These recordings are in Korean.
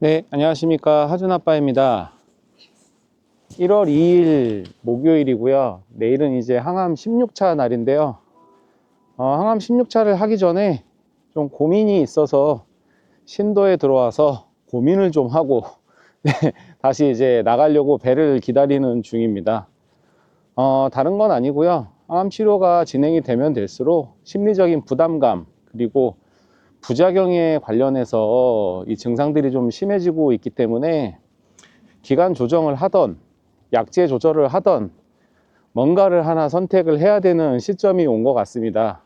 네, 안녕하십니까. 하준아빠입니다. 1월 2일 목요일이고요. 내일은 이제 항암 16차 날인데요. 항암 16차를 하기 전에 좀 고민이 있어서 신도에 들어와서 고민을 좀 하고 네, 다시 이제 나가려고 배를 기다리는 중입니다. 다른 건 아니고요. 항암 치료가 진행이 되면 될수록 심리적인 부담감 그리고 부작용에 관련해서 이 증상들이 좀 심해지고 있기 때문에 기간 조정을 하던 약제 조절을 하던 뭔가를 하나 선택을 해야 되는 시점이 온 것 같습니다.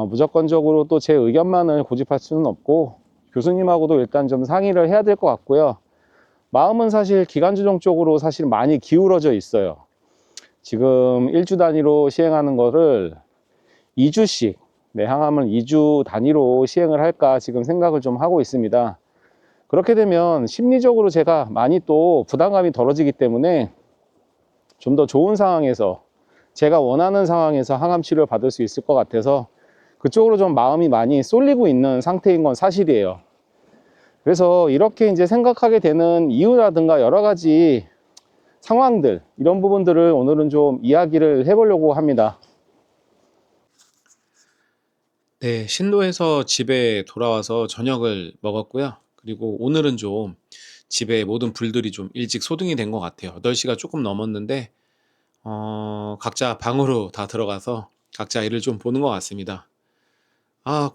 무조건적으로 또 제 의견만을 고집할 수는 없고 교수님하고도 일단 좀 상의를 해야 될 것 같고요. 마음은 사실 기간 조정 쪽으로 사실 많이 기울어져 있어요. 지금 1주 단위로 시행하는 거를 2주씩 항암을 2주 단위로 시행을 할까 지금 생각을 좀 하고 있습니다. 그렇게 되면 심리적으로 제가 많이 또 부담감이 덜어지기 때문에 좀 더 좋은 상황에서 제가 원하는 상황에서 항암 치료를 받을 수 있을 것 같아서 그쪽으로 좀 마음이 많이 쏠리고 있는 상태인 건 사실이에요. 그래서 이렇게 이제 생각하게 되는 이유라든가 여러 가지 상황들, 이런 부분들을 오늘은 좀 이야기를 해보려고 합니다. 네, 신도에서 집에 돌아와서 저녁을 먹었고요. 그리고 오늘은 좀 집에 모든 불들이 좀 일찍 소등이 된 것 같아요. 8시가 조금 넘었는데 각자 방으로 다 들어가서 각자 일을 좀 보는 것 같습니다.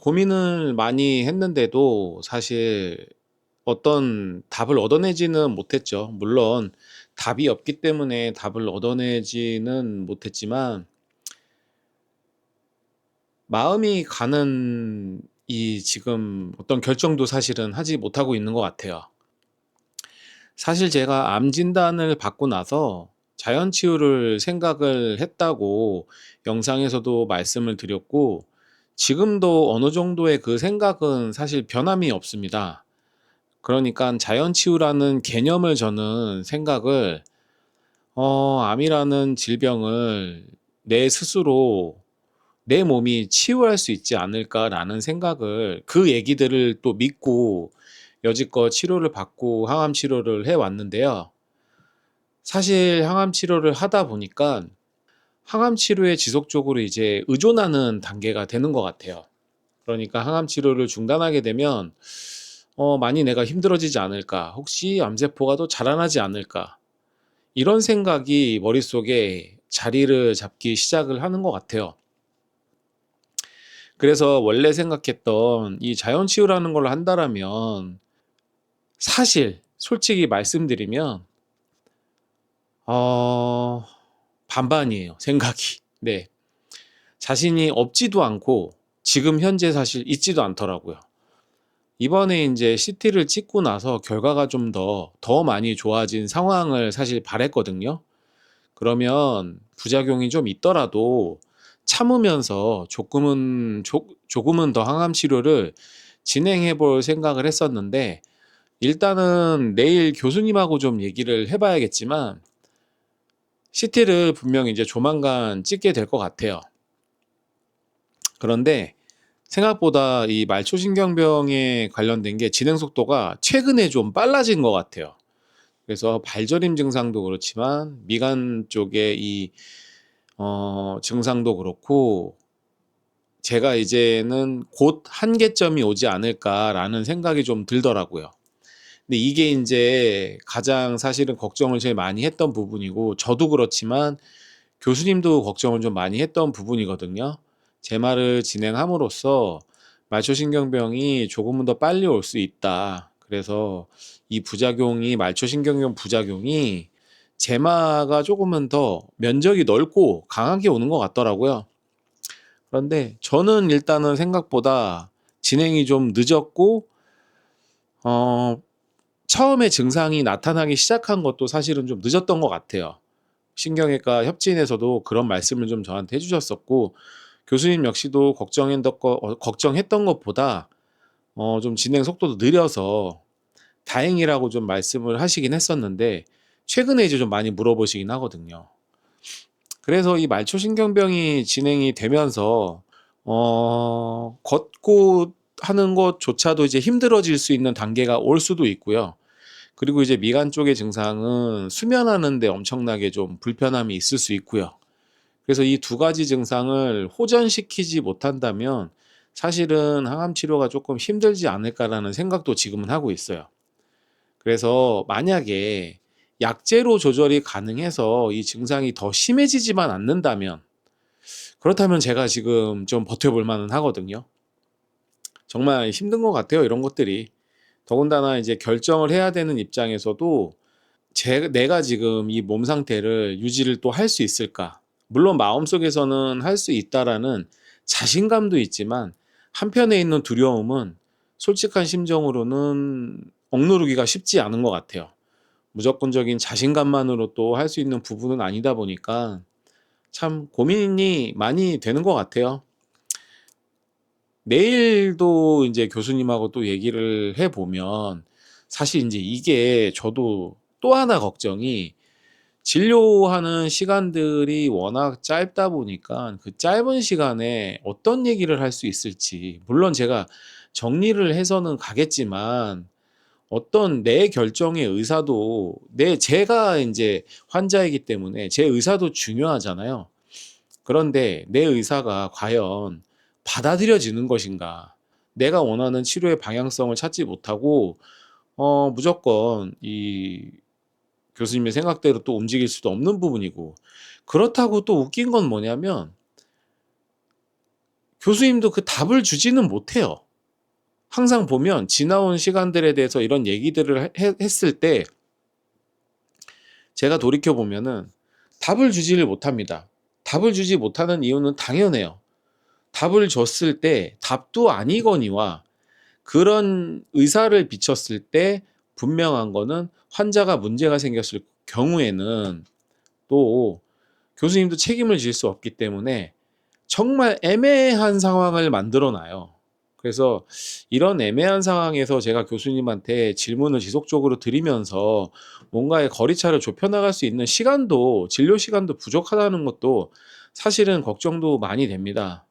고민을 많이 했는데도 사실 어떤 답을 얻어내지는 못했죠. 물론 답이 없기 때문에 답을 얻어내지는 못했지만 마음이 가는 이 지금 어떤 결정도 사실은 하지 못하고 있는 것 같아요. 사실 제가 암 진단을 받고 나서 자연 치유를 생각을 했다고 영상에서도 말씀을 드렸고 지금도 어느 정도의 그 생각은 사실 변함이 없습니다. 그러니까 자연 치유라는 개념을 저는 생각을 암이라는 질병을 내 스스로 내 몸이 치유할 수 있지 않을까라는 생각을 그 얘기들을 또 믿고 여지껏 치료를 받고 항암 치료를 해 왔는데요. 사실 항암 치료를 하다 보니까 항암 치료에 지속적으로 이제 의존하는 단계가 되는 것 같아요. 그러니까 항암 치료를 중단하게 되면 많이 내가 힘들어지지 않을까? 혹시 암세포가 더 자라나지 않을까? 이런 생각이 머릿속에 자리를 잡기 시작을 하는 것 같아요. 그래서 원래 생각했던 이 자연 치유라는 걸 한다라면 사실 솔직히 말씀드리면 어 반반이에요, 생각이. 네. 자신이 없지도 않고 지금 현재 사실 있지도 않더라고요. 이번에 인제 CT를 찍고 나서 결과가 좀 더 많이 좋아진 상황을 사실 바랐거든요. 그러면 부작용이 좀 있더라도 참으면서 조금은 더 항암 치료를 진행해 볼 생각을 했었는데 일단은 내일 교수님하고 좀 얘기를 해 봐야겠지만 CT를 분명히 이제 조만간 찍게 될 것 같아요. 그런데 생각보다 이 말초신경병에 관련된 게 진행 속도가 최근에 좀 빨라진 것 같아요. 그래서 발저림 증상도 그렇지만 미간 쪽에 이 증상도 그렇고 제가 이제는 '곧 한계점이 오지 않을까.'라는 생각이 좀 들더라고요. 근데 이게 인제 가장 사실은 걱정을 제일 많이 했던 부분이고 저도 그렇지만 교수님도 걱정을 좀 많이 했던 부분이거든요. 제 말을 진행함으로써 "말초신경병이 조금은 더 빨리 올 수 있다. 그래서 이 부작용이 말초신경병 부작용이 제마가 조금은 더 면적이 넓고 강하게 오는 것 같더라고요. 그런데 저는 일단은 생각보다 진행이 좀 늦었고 어 처음에 증상이 나타나기 시작한 것도 사실은 좀 늦었던 것 같아요. 신경외과 협진에서도 그런 말씀을 좀 저한테 해 주셨었고 교수님 역시도 걱정했던 것보다 좀 진행 속도도 느려서 다행이라고 좀 말씀을 하시긴 했었는데 최근에 이제 좀 많이 물어보시긴 하거든요. 그래서 이 말초신경병이 진행이 되면서 걷고 하는 것조차도 이제 힘들어질 수 있는 단계가 올 수도 있고요. 그리고 이제 미간 쪽의 증상은 수면하는데 엄청나게 좀 불편함이 있을 수 있고요. 그래서 이 두 가지 증상을 호전시키지 못한다면 사실은 항암 치료가 조금 힘들지 않을까라는 생각도 지금은 하고 있어요. 그래서 만약에 약제로 조절이 가능해서 이 증상이 더 심해지지만 않는다면, 그렇다면 제가 지금 좀 버텨볼 만은 하거든요. 정말 힘든 것 같아요, 이런 것들이. 더군다나 이제 결정을 해야 되는 입장에서도 내가 지금 이 몸 상태를 유지를 또 할 수 있을까? 물론 마음속에서는 할 수 있다라는 자신감도 있지만 한편에 있는 두려움은 솔직한 심정으로는 억누르기가 쉽지 않은 것 같아요. 무조건적인 자신감만으로 또 할 수 있는 부분은 아니다 보니까 참 고민이 많이 되는 것 같아요. 내일도 이제 교수님하고 또 얘기를 해보면 사실 이제 이게 저도 또 하나 걱정이, 진료하는 시간들이 워낙 짧다 보니까 그 짧은 시간에 어떤 얘기를 할 수 있을지, 물론 제가 정리를 해서는 가겠지만 어떤 내 결정의 의사도 제가 이제 환자이기 때문에 제 의사도 중요하잖아요. 그런데 내 의사가 과연 받아들여지는 것인가? 내가 원하는 치료의 방향성을 찾지 못하고 무조건 이 교수님의 생각대로 또 움직일 수도 없는 부분이고, 그렇다고 또 웃긴 건 뭐냐면 교수님도 그 답을 주지는 못해요. 항상 보면 지나온 시간들에 대해서 이런 얘기들을 했을 때 제가 돌이켜 보면은 답을 주지를 못합니다. 답을 주지 못하는 이유는 당연해요. 답을 줬을 때 답도 아니거니와 그런 의사를 비쳤을 때 분명한 거는 환자가 문제가 생겼을 경우에는 또 교수님도 책임을 질 수 없기 때문에 정말 애매한 상황을 만들어 놔요. 그래서 이런 애매한 상황에서 제가 교수님한테 질문을 지속적으로 드리면서 뭔가의 거리차를 좁혀나갈 수 있는 시간도, 진료 시간도 부족하다는 것도 사실은 걱정도 많이 됩니다.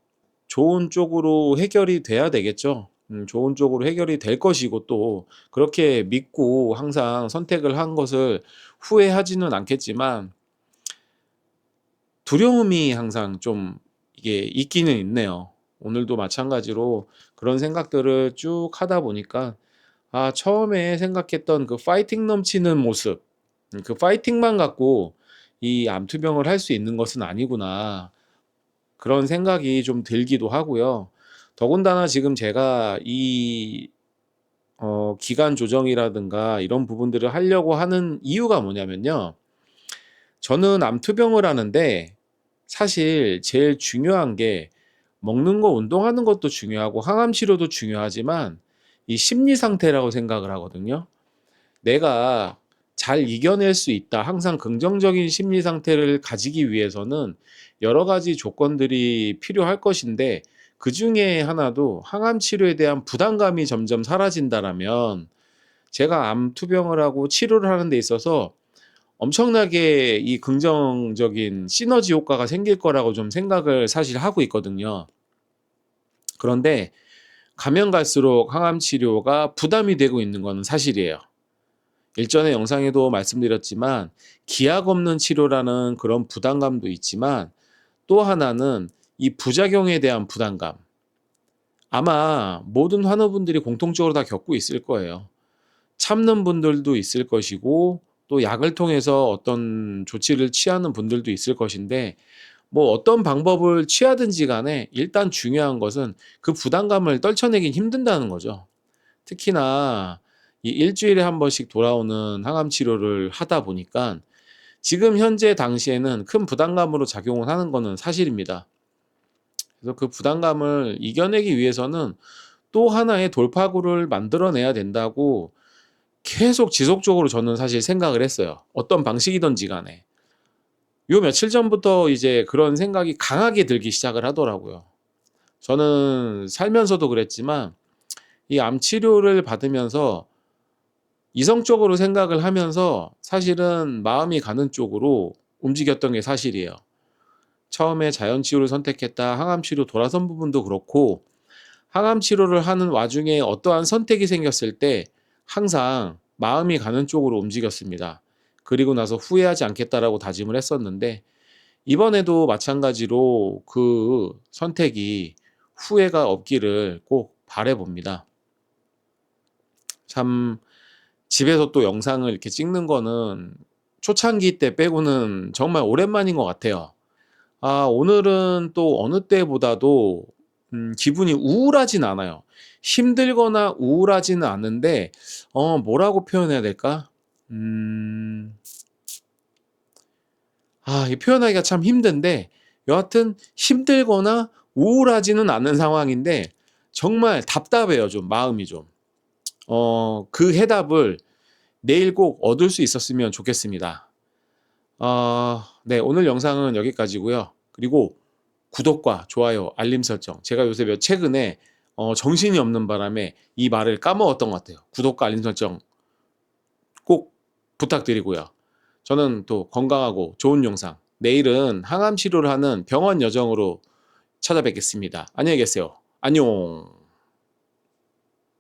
좋은 쪽으로 해결이 돼야 되겠죠. 좋은 쪽으로 해결이 될 것이고, 또 그렇게 믿고 항상 선택을 한 것을 후회하지는 않겠지만 두려움이 항상 좀 이게 있기는 있네요. 오늘도 마찬가지로 그런 생각들을 쭉 하다 보니까 처음에 생각했던 그 파이팅 넘치는 모습, 그 파이팅만 갖고 이 암투병을 할 수 있는 것은 아니구나, 그런 생각이 좀 들기도 하고요. 더군다나 지금 제가 이 기간 조정이라든가 이런 부분들을 하려고 하는 이유가 뭐냐면요. 저는 암투병을 하는데 사실 제일 중요한 게, 먹는 거, 운동하는 것도 중요하고 항암 치료도 중요하지만 이 심리 상태라고 생각을 하거든요. 내가 잘 이겨낼 수 있다, 항상 긍정적인 심리 상태를 가지기 위해서는 여러 가지 조건들이 필요할 것인데, 그 중에 하나도 항암 치료에 대한 부담감이 점점 사라진다라면 제가 암 투병을 하고 치료를 하는 데 있어서 엄청나게 이 긍정적인 시너지 효과가 생길 거라고 좀 생각을 사실 하고 있거든요. 그런데 가면 갈수록 항암 치료가 부담이 되고 있는 것은 사실이에요. 일전에 영상에도 말씀드렸지만 기약 없는 치료라는 그런 부담감도 있지만, 또 하나는 이 부작용에 대한 부담감. 아마 모든 환우분들이 공통적으로 다 겪고 있을 거예요. 참는 분들도 있을 것이고 또 약을 통해서 어떤 조치를 취하는 분들도 있을 것인데, 뭐 어떤 방법을 취하든지 간에 일단 중요한 것은 그 부담감을 떨쳐내긴 힘든다는 거죠. 특히나 이 일주일에 한 번씩 돌아오는 항암 치료를 하다 보니까 지금 현재 당시에는 큰 부담감으로 작용을 하는 거는 사실입니다. 그래서 그 부담감을 이겨내기 위해서는 또 하나의 돌파구를 만들어내야 된다고 계속 지속적으로 저는 사실 생각을 했어요. 어떤 방식이든지 간에. 요 며칠 전부터 이제 그런 생각이 강하게 들기 시작을 하더라고요. 저는 살면서도 그랬지만 이 암 치료를 받으면서 이성적으로 생각을 하면서 사실은 마음이 가는 쪽으로 움직였던 게 사실이에요. 처음에 자연 치유를 선택했다 항암 치료 돌아선 부분도 그렇고, 항암 치료를 하는 와중에 어떠한 선택이 생겼을 때 항상 마음이 가는 쪽으로 움직였습니다. 그리고 나서 후회하지 않겠다라고 다짐을 했었는데 이번에도 마찬가지로 그 선택이 후회가 없기를 꼭 바라봅니다. 참 집에서 또 영상을 이렇게 찍는 거는 초창기 때 빼고는 정말 오랜만인 것 같아요. 오늘은 또 어느 때보다도 기분이 우울하진 않아요. 힘들거나 우울하지는 않은데 뭐라고 표현해야 될까? 이 표현하기가 참 힘든데 여하튼 힘들거나 우울하지는 않은 상황인데 정말 답답해요. 좀 마음이 좀. 그 해답을 내일 꼭 얻을 수 있었으면 좋겠습니다. 네, 오늘 영상은 여기까지고요. 그리고 구독과 좋아요, 알림 설정. 제가 요새 최근에 정신이 없는 바람에 이 말을 까먹었던 것 같아요. 구독과 알림 설정 꼭 부탁드리고요. 저는 또 건강하고 좋은 영상, 내일은 항암 치료를 하는 병원 여정으로 찾아뵙겠습니다. 안녕히 계세요. 안녕.